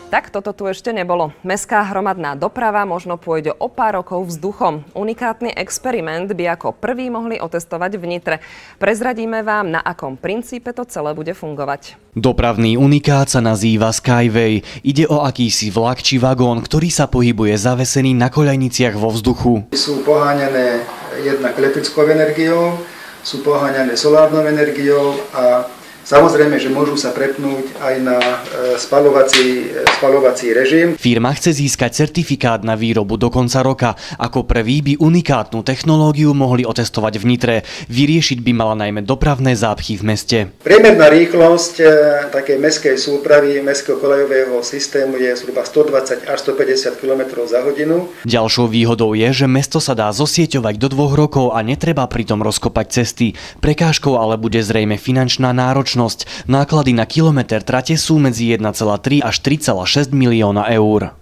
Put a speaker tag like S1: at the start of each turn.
S1: Tak toto tu ešte nebolo. Mestská hromadná doprava možno pôjde o pár rokov vzduchom. Unikátny experiment by ako prvý mohli otestovať v Nitre. Prezradíme vám, na akom princípe to celé bude fungovať.
S2: Dopravný unikát sa nazýva Skyway. Ide o akýsi vlak či vagón, ktorý sa pohybuje zavesený na koľajniciach vo vzduchu. Sú
S3: poháňané jednak elektrickou energiou, sú poháňané solárnou energiou a samozrejme, že môžu sa prepnúť aj na spaľovací režim.
S2: Firma chce získať certifikát na výrobu do konca roka. Ako prvý by unikátnu technológiu mohli otestovať v Nitre. Vyriešiť by mala najmä dopravné zápchy v meste.
S3: Priemerná rýchlosť takej mestskej súpravy, mestského koľajového systému je zhruba 120 až 150 km za hodinu.
S2: Ďalšou výhodou je, že mesto sa dá zosieťovať do 2 rokov a netreba pritom rozkopať cesty. Prekážkou ale bude zrejme finančná náročnosť. Náklady na kilometr trate sú medzi 1,3 až 3,6 milióna eur.